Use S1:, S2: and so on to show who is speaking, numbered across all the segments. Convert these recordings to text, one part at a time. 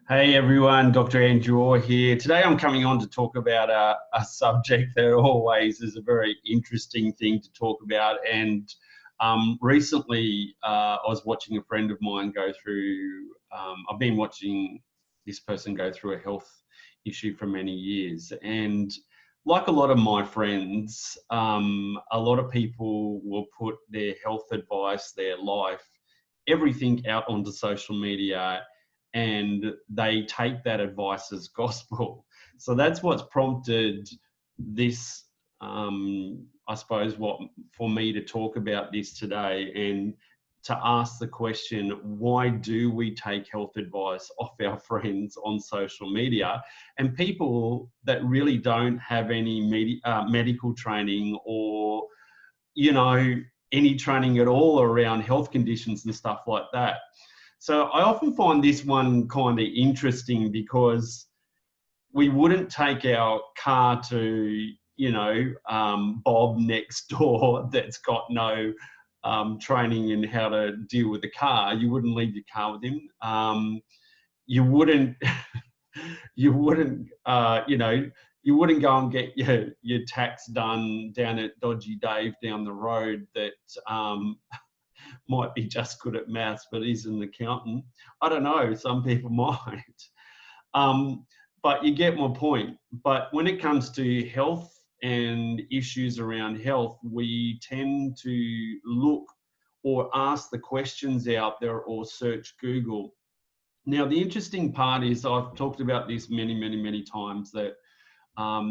S1: Hey everyone, Dr. Andrew Orr here. Today I'm coming on to talk about a subject that always is a very interesting thing to talk about. And recently I was watching a friend of mine go through, I've been watching this person go through a health issue for many years. And like a lot of my friends, a lot of people will put their health advice, their life, everything out onto social media, and they take that advice as gospel. So that's what's prompted this, I suppose, what for me to talk about this today and to ask the question, why do we take health advice off our friends on social media and people that really don't have any medical training or, any training at all around health conditions and stuff like that? So I often find this one kind of interesting because we wouldn't take our car to, Bob next door that's got no training in how to deal with the car. You wouldn't leave your car with him. You wouldn't, you wouldn't, you wouldn't go and get your tax done down at Dodgy Dave down the road that might be just good at maths, but he's an accountant. I don't know, some people might. But you get my point. But when it comes to health and issues around health, we tend to look or ask the questions out there or search Google. Now, the interesting part is I've talked about this many times that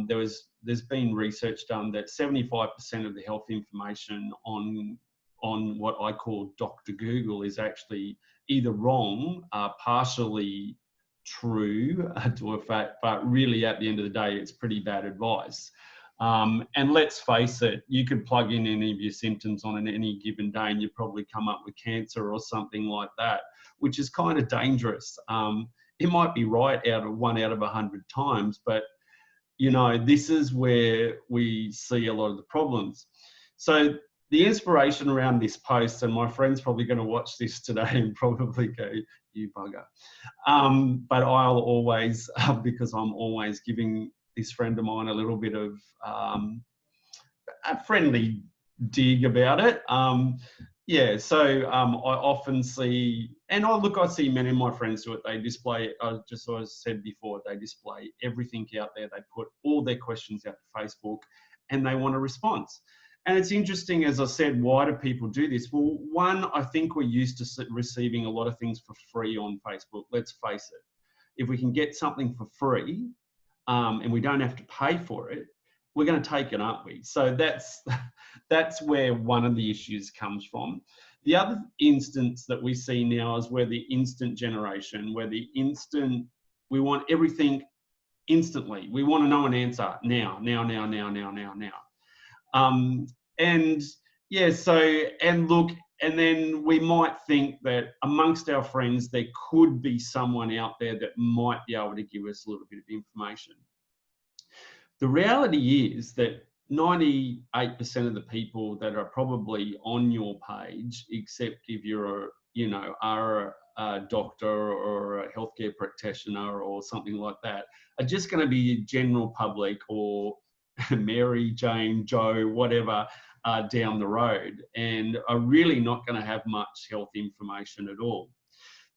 S1: there's been research done that 75% of the health information on what I call Dr. Google is actually either wrong, partially true to a fact, but really at the end of the day, it's pretty bad advice. And let's face it, you could plug in any of your symptoms on any given day and you probably come up with cancer or something like that, which is kind of dangerous. It might be right one out of 100 times, but this is where we see a lot of the problems. So the inspiration around this post, and my friend's probably going to watch this today and probably go, you bugger. But I'll always, because I'm always giving this friend of mine a little bit of a friendly dig about it. So I often see, and I see many of my friends do it. They display, just as I said before, they display everything out there. They put all their questions out to Facebook and they want a response. And it's interesting, as I said, why do people do this? Well, one, I think we're used to receiving a lot of things for free on Facebook. Let's face it. If we can get something for free and we don't have to pay for it, we're going to take it, aren't we? So that's where one of the issues comes from. The other instance that we see now is where the instant generation, where we want everything instantly. We want to know an answer now. And then we might think that amongst our friends, there could be someone out there that might be able to give us a little bit of information. The reality is that 98% of the people that are probably on your page, except if you're are a doctor or a healthcare practitioner or something like that, are just going to be general public or Mary, Jane, Joe, whatever, down the road, and are really not going to have much health information at all.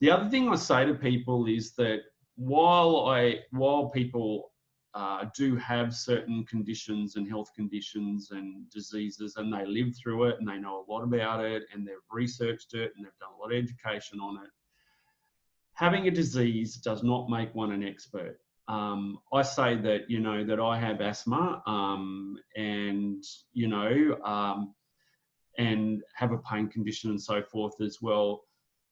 S1: The other thing I say to people is that while people do have certain conditions and health conditions and diseases, and they live through it and they know a lot about it and they've researched it and they've done a lot of education on it, having a disease does not make one an expert. I say that, that I have asthma and have a pain condition and so forth as well,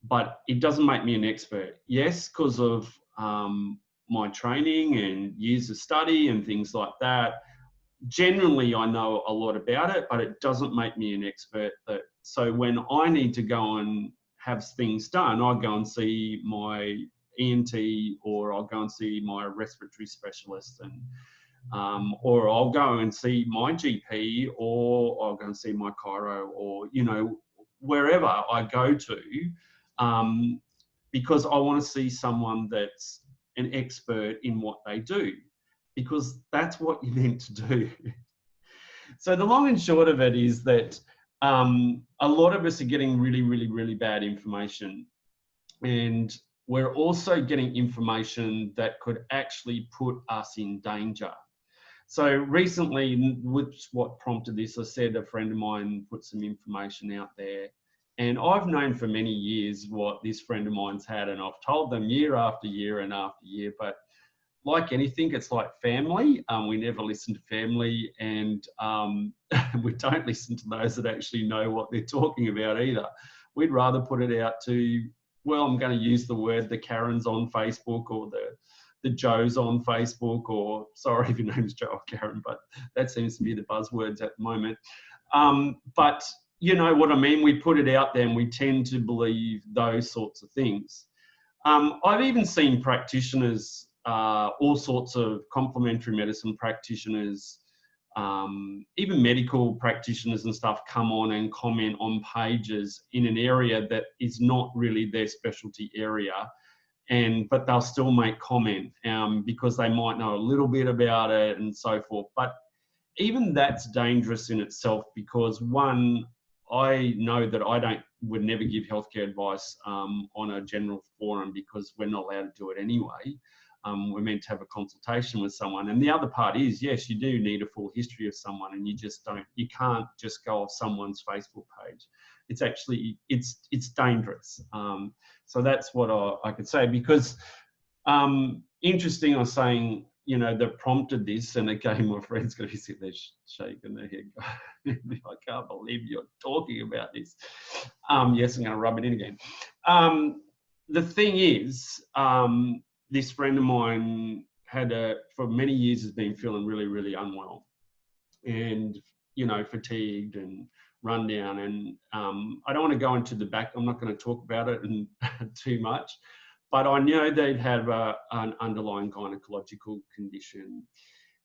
S1: but it doesn't make me an expert. Yes, because of my training and years of study and things like that. Generally, I know a lot about it, but it doesn't make me an expert. So when I need to go and have things done, I go and see my ENT, or I'll go and see my respiratory specialist, and or I'll go and see my GP, or I'll go and see my chiro, or wherever I go to, because I want to see someone that's an expert in what they do, because that's what you're meant to do. So the long and short of it is that a lot of us are getting really, really, really bad information. And we're also getting information that could actually put us in danger. So recently, which what prompted this, I said a friend of mine put some information out there. And I've known for many years what this friend of mine's had, and I've told them year after year and after year, but like anything, it's like family. We never listen to family, and we don't listen to those that actually know what they're talking about either. We'd rather put it out to, well, I'm going to use the word, the Karens on Facebook, or the Joes on Facebook, or sorry if your name's Joe or Karen, but that seems to be the buzzwords at the moment. But you know what I mean? We put it out there and we tend to believe those sorts of things. I've even seen practitioners, all sorts of complementary medicine practitioners, even medical practitioners and stuff, come on and comment on pages in an area that is not really their specialty area, but they'll still make comment because they might know a little bit about it and so forth. But even that's dangerous in itself, because one, I know that I would never give healthcare advice on a general forum, because we're not allowed to do it anyway. We're meant to have a consultation with someone. And the other part is, yes, you do need a full history of someone, and you can't just go off someone's Facebook page. It's actually, it's dangerous. So that's what I could say, because interesting, I was saying, you know, that prompted this, and again, my friend's going to be sitting there shaking their head. I can't believe you're talking about this. Yes, I'm going to rub it in again. The thing is, this friend of mine for many years has been feeling really, really unwell, and, you know, fatigued and run down. And I don't want to go into the back. I'm not going to talk about it too much. But I know they'd have an underlying gynecological condition.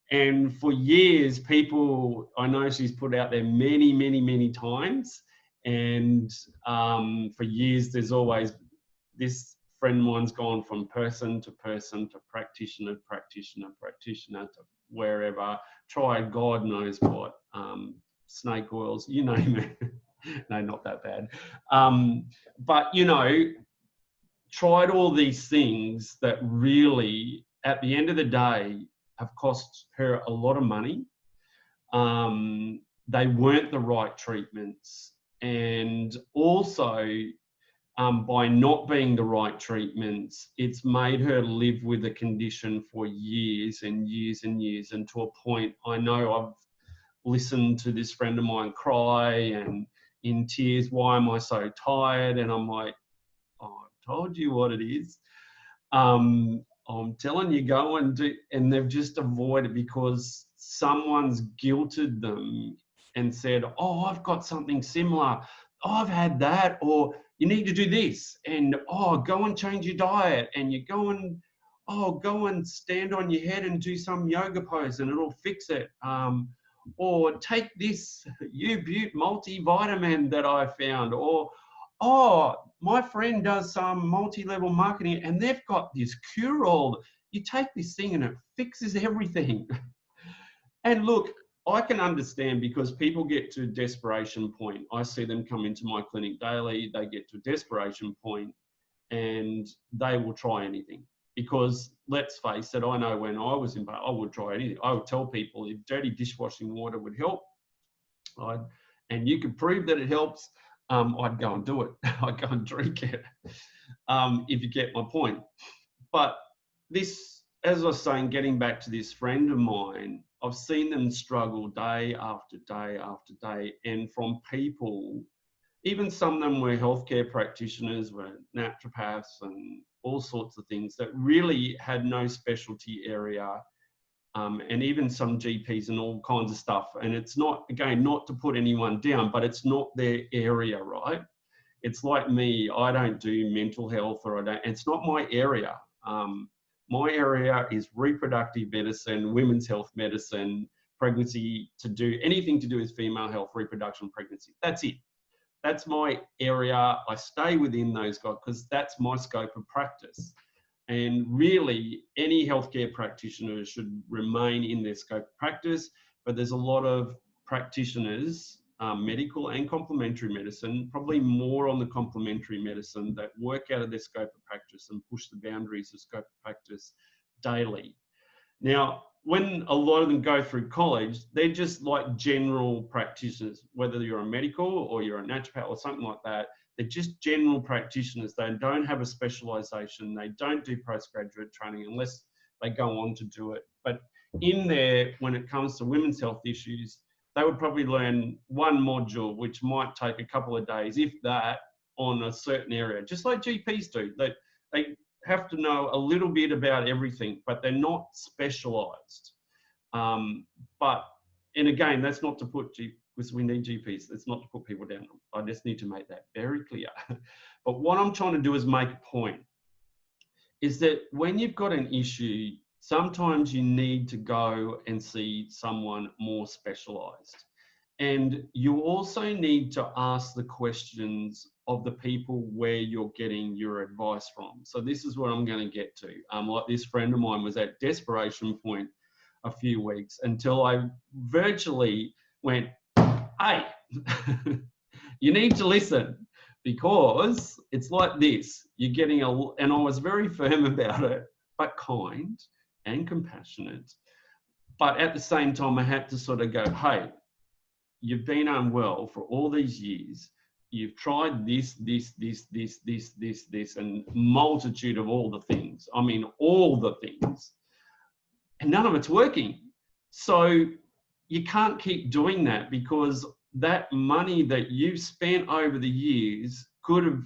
S1: And for years, I know she's put out there many, many, many times. And for years, there's always, this friend of mine's gone from person to person to practitioner to wherever, tried God knows what, snake oils, you name it. No, not that bad. But, you know, tried all these things that really, at the end of the day, have cost her a lot of money. They weren't the right treatments. And also, by not being the right treatments, it's made her live with a condition for years and years and years. And to a point, I know I've listened to this friend of mine cry and in tears, why am I so tired? And I'm like, told you what it is. I'm telling you, go and do, and they've just avoided, because someone's guilted them and said, oh, I've got something similar. Oh, I've had that, or you need to do this, and oh, go and change your diet, and you go and stand on your head and do some yoga pose and it'll fix it. Or take this U-Butte multivitamin that I found, or oh, my friend does some multi-level marketing and they've got this cure-all. You take this thing and it fixes everything. And look, I can understand, because people get to a desperation point. I see them come into my clinic daily. They get to a desperation point and they will try anything. Because let's face it, I know when I was in pain, I would try anything. I would tell people if dirty dishwashing water would help, and you could prove that it helps, I'd go and do it. I'd go and drink it, if you get my point. But this, as I was saying, getting back to this friend of mine, I've seen them struggle day after day after day. And from people, even some of them were healthcare practitioners, were naturopaths and all sorts of things, that really had no specialty area. And even some GPs and all kinds of stuff. And it's not, again, not to put anyone down, but it's not their area, right? It's like me, I don't do mental health, or it's not my area. My area is reproductive medicine, women's health medicine, pregnancy, to do anything to do with female health, reproduction, pregnancy. That's it. That's my area. I stay within those guys because that's my scope of practice. And really, any healthcare practitioner should remain in their scope of practice, but there's a lot of practitioners, medical and complementary medicine, probably more on the complementary medicine, that work out of their scope of practice and push the boundaries of scope of practice daily. Now, when a lot of them go through college, they're just like general practitioners, whether you're a medical or you're a naturopath or something like that. They're just general practitioners. They don't have a specialization. They don't do postgraduate training unless they go on to do it. But in there, when it comes to women's health issues, they would probably learn one module, which might take a couple of days, if that, on a certain area, just like GPs do. They have to know a little bit about everything, but they're not specialized. And again, that's not to put, because we need GPs, it's not to put people down. I just need to make that very clear. But what I'm trying to do is make a point, is that when you've got an issue, sometimes you need to go and see someone more specialized. And you also need to ask the questions of the people where you're getting your advice from. So this is what I'm going to get to. Like this friend of mine was at desperation point a few weeks until I virtually went, hey, you need to listen, because it's like this. You're getting and I was very firm about it, but kind and compassionate. But at the same time, I had to sort of go, hey, you've been unwell for all these years. You've tried this, and multitude of all the things. I mean, all the things. And none of it's working. So you can't keep doing that, because that money that you've spent over the years could have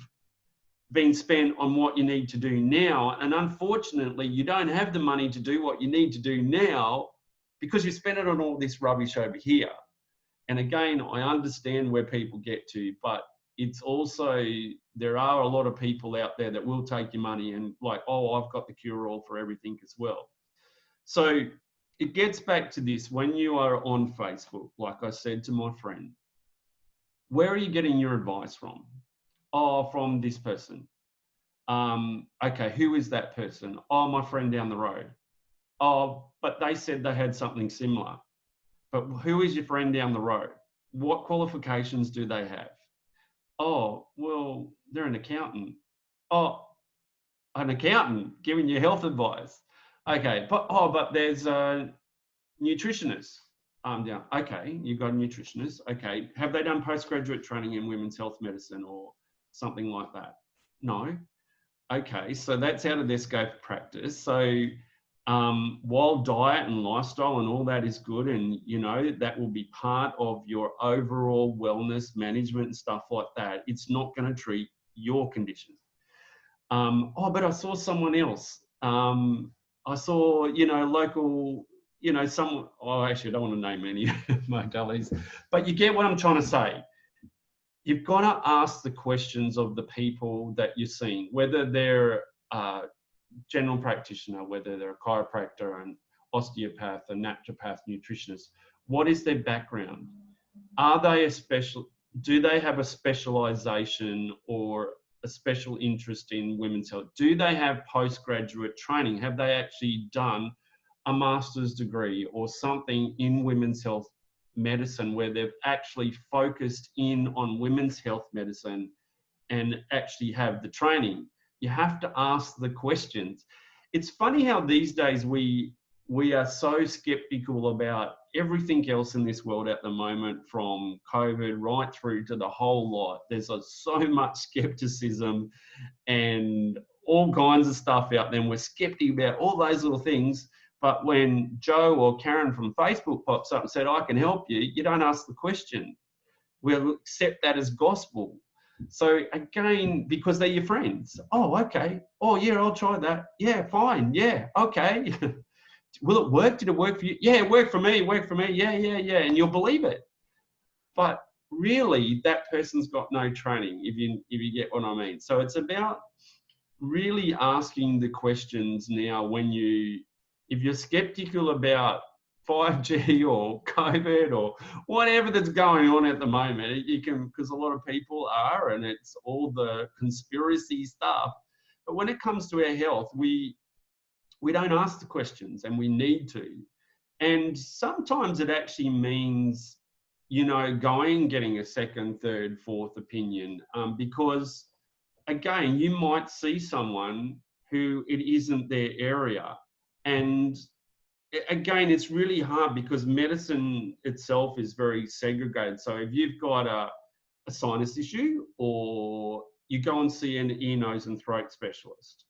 S1: been spent on what you need to do now. And unfortunately, you don't have the money to do what you need to do now because you spent it on all this rubbish over here. And again, I understand where people get to, but it's also, there are a lot of people out there that will take your money and like, oh, I've got the cure-all for everything as well. So it gets back to this. When you are on Facebook, like I said to my friend, where are you getting your advice from? Oh, from this person. Okay, who is that person? Oh, my friend down the road. Oh, but they said they had something similar. But who is your friend down the road? What qualifications do they have? Oh, well, they're an accountant. Oh, an accountant giving you health advice. Okay, but there's a nutritionist. Yeah, okay, you've got a nutritionist. Okay, have they done postgraduate training in women's health medicine or something like that? No. Okay, so that's out of their scope of practice. So while diet and lifestyle and all that is good, and you know that will be part of your overall wellness management and stuff like that, it's not going to treat your condition. Oh, but I saw someone else. I saw, local, someone. Oh, actually, I don't want to name any modalities, but you get what I'm trying to say. You've got to ask the questions of the people that you're seeing, whether they're general practitioner, whether they're a chiropractor, an osteopath, a naturopath, nutritionist. What is their background? Are they do they have a specialization or a special interest in women's health? Do they have postgraduate training? Have they actually done a master's degree or something in women's health medicine where they've actually focused in on women's health medicine and actually have the training? You have to ask the questions. It's funny how these days we are so skeptical about everything else in this world at the moment, from COVID right through to the whole lot. There's so much skepticism and all kinds of stuff out there. And we're skeptic about all those little things. But when Joe or Karen from Facebook pops up and said, I can help you, you don't ask the question. We'll accept that as gospel. So again, because they're your friends. Oh, okay. Oh, yeah, I'll try that. Yeah, fine. Yeah, okay. Will it work? Did it work for you? Yeah, it worked for me. It worked for me. Yeah. And you'll believe it. But really, that person's got no training, if you get what I mean. So it's about really asking the questions now if you're skeptical about 5G or COVID or whatever that's going on at the moment, you can, because a lot of people are, and it's all the conspiracy stuff. But when it comes to our health, we don't ask the questions, and we need to. And sometimes it actually means, getting a second, third, fourth opinion, because again, you might see someone who it isn't their area. And again, it's really hard because medicine itself is very segregated. So if you've got a sinus issue, or you go and see an ear, nose and throat specialist,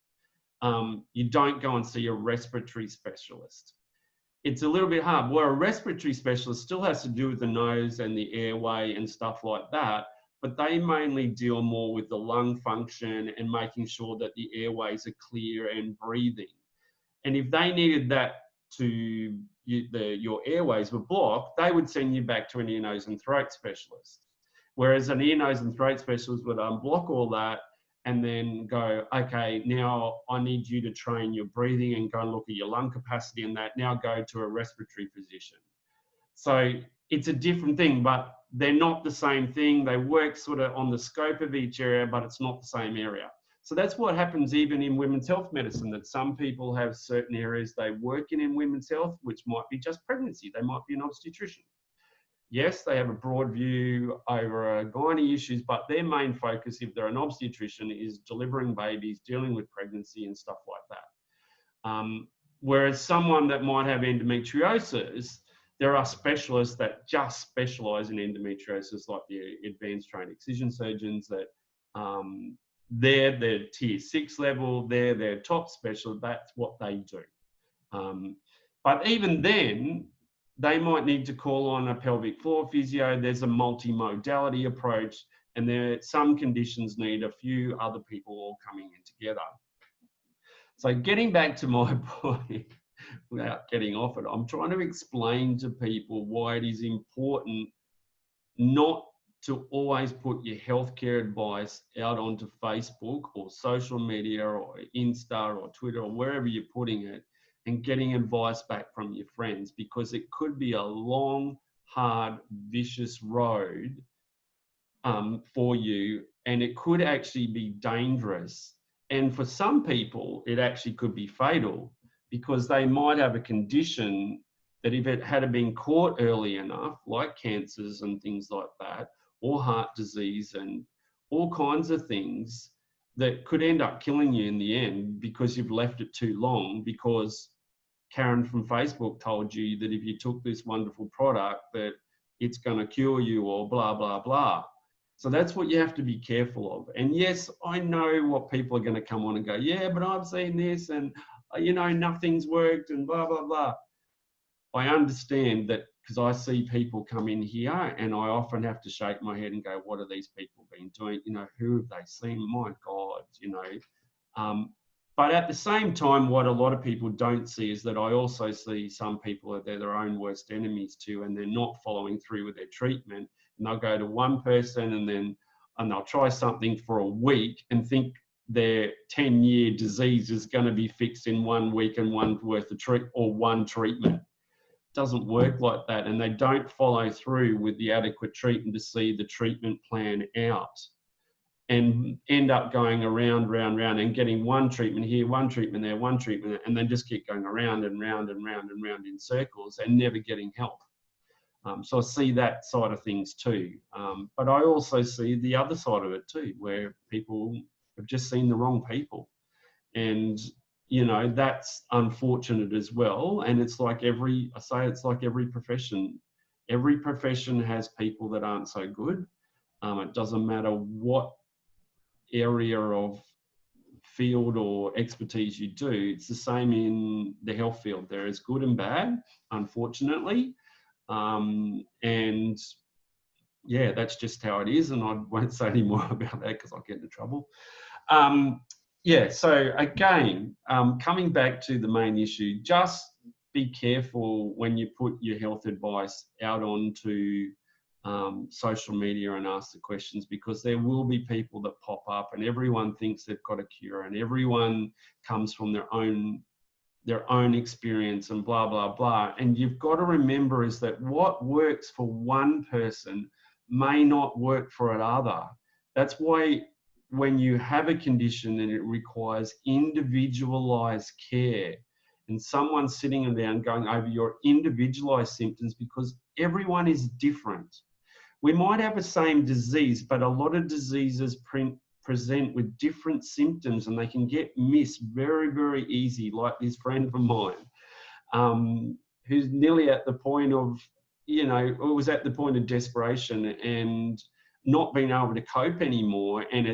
S1: you don't go and see a respiratory specialist. It's a little bit hard. Where a respiratory specialist still has to do with the nose and the airway and stuff like that, but they mainly deal more with the lung function and making sure that the airways are clear and breathing. And if they needed that your airways were blocked, they would send you back to an ear, nose and throat specialist. Whereas an ear, nose and throat specialist would unblock all that and then go, okay, now I need you to train your breathing and go and look at your lung capacity and that. Now go to a respiratory physician. So it's a different thing, but they're not the same thing. They work sort of on the scope of each area, but it's not the same area. So that's what happens even in women's health medicine, that some people have certain areas they work in women's health, which might be just pregnancy. They might be an obstetrician. Yes, they have a broad view over gynae issues, but their main focus, if they're an obstetrician, is delivering babies, dealing with pregnancy and stuff like that. Whereas someone that might have endometriosis, there are specialists that just specialise in endometriosis, like the advanced trained excision surgeons, that they're tier 6 level, they're their top specialist, that's what they do. But even then, they might need to call on a pelvic floor physio. There's a multimodality approach, and some conditions need a few other people all coming in together. So getting back to my point, without getting off it, I'm trying to explain to people why it is important not to always put your healthcare advice out onto Facebook or social media or Insta or Twitter or wherever you're putting it, and getting advice back from your friends, because it could be a long, hard, vicious road for you, and it could actually be dangerous. And for some people, it actually could be fatal, because they might have a condition that if it had been caught early enough, like cancers and things like that, or heart disease and all kinds of things, that could end up killing you in the end because you've left it too long, because Karen from Facebook told you that if you took this wonderful product that it's going to cure you, or blah, blah, blah. So that's what you have to be careful of. And yes, I know what people are going to come on and go, yeah, but I've seen this and, nothing's worked and blah, blah, blah. I understand that, because I see people come in here and I often have to shake my head and go, what have these people been doing? Who have they seen? My God, But at the same time, what a lot of people don't see is that I also see some people that they're their own worst enemies too, and they're not following through with their treatment. And they'll go to one person and they'll try something for a week and think their 10-year disease is going to be fixed in 1 week and one worth of one treatment. It doesn't work like that, and they don't follow through with the adequate treatment to see the treatment plan out, and end up going around, and getting one treatment here, one treatment there, one treatment there, and then just keep going around and round and round and round in circles and never getting help. So I see that side of things too. But I also see the other side of it too, where people have just seen the wrong people. And, that's unfortunate as well. And it's like every profession. Every profession has people that aren't so good. It doesn't matter what area of field or expertise you do. It's the same in the health field. There is good and bad, unfortunately. And yeah, that's just how it is. And I won't say any more about that because I'll get into trouble. So again, coming back to the main issue, just be careful when you put your health advice out onto social media and ask the questions, because there will be people that pop up and everyone thinks they've got a cure, and everyone comes from their own experience and blah, blah, blah. And you've got to remember is that what works for one person may not work for another. That's why when you have a condition and it requires individualized care, and someone sitting down going over your individualized symptoms, because everyone is different. We might have the same disease, but a lot of diseases present with different symptoms, and they can get missed very, very easy, like this friend of mine, who's nearly at the point of, you know, it was at the point of desperation and not being able to cope anymore. And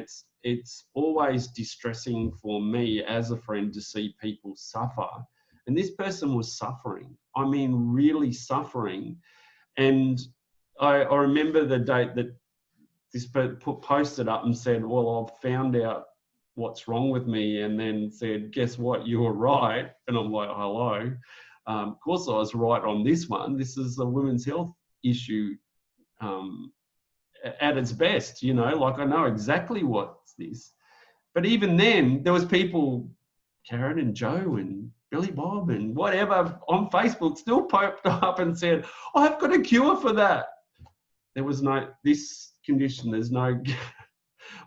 S1: it's always distressing for me as a friend to see people suffer. And this person was suffering. I mean, really suffering. And I remember the date that this posted up and said, well, I've found out what's wrong with me, and then said, guess what, you were right. And I'm like, hello. Of course I was right on this one. This is a women's health issue at its best, you know, like I know exactly what's this. But even then, there was people, Karen and Joe and Billy Bob and whatever on Facebook still popped up and said, oh, I've got a cure for that. There was no, this condition, there's no,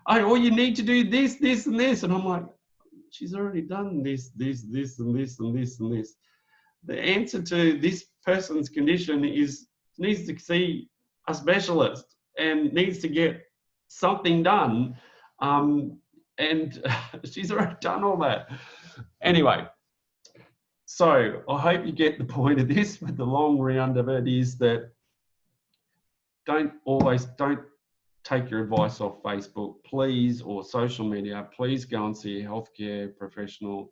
S1: all you need to do this, this, and this. And I'm like, she's already done this, this, this, and this, and this, and this. The answer to this person's condition is needs to see a specialist and needs to get something done. And she's already done all that. Anyway, so I hope you get the point of this, but the long round of it is that don't take your advice off Facebook, please, or social media. Please go and see a healthcare professional.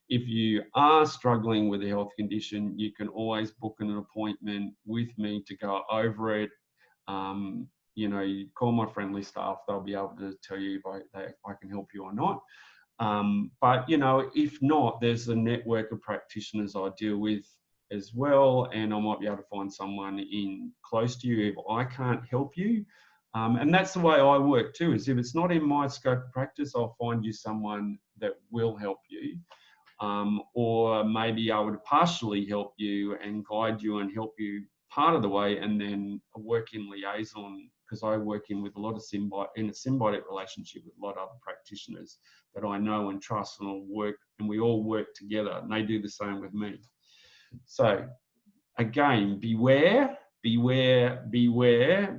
S1: If you are struggling with a health condition, you can always book an appointment with me to go over it. You know, you call my friendly staff, they'll be able to tell you if I can help you or not. But, you know, if not, there's a network of practitioners I deal with as well, and I might be able to find someone in close to you if I can't help you. And that's the way I work too, is if it's not in my scope of practice, I'll find you someone that will help you. Or maybe I would partially help you and guide you and help you part of the way, and then work in liaison, because I work with a lot of in a symbiotic relationship with a lot of other practitioners that I know and trust, and we all work together, and they do the same with me. So again, beware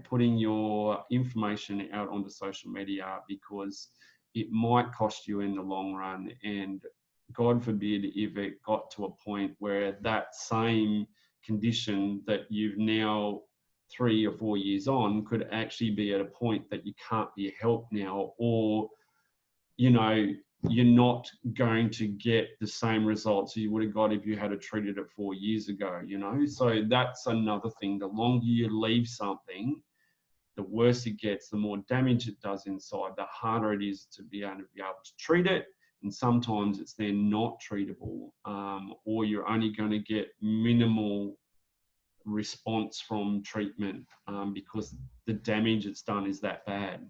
S1: putting your information out onto social media, because it might cost you in the long run. And God forbid if it got to a point where that same condition that you've now 3 or 4 years on could actually be at a point that you can't be helped now, or, you know, you're not going to get the same results you would have got if you had treated it 4 years ago, you know? So that's another thing. The longer you leave something, the worse it gets, the more damage it does inside, the harder it is to be able to treat it. And sometimes it's then not treatable, or you're only going to get minimal response from treatment because the damage it's done is that bad.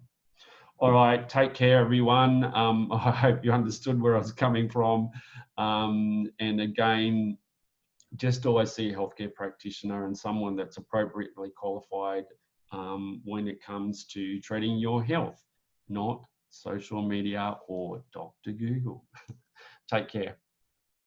S1: All right, take care, everyone. I hope you understood where I was coming from. And again, just always see a healthcare practitioner and someone that's appropriately qualified when it comes to treating your health, not social media or Dr. Google. Take care.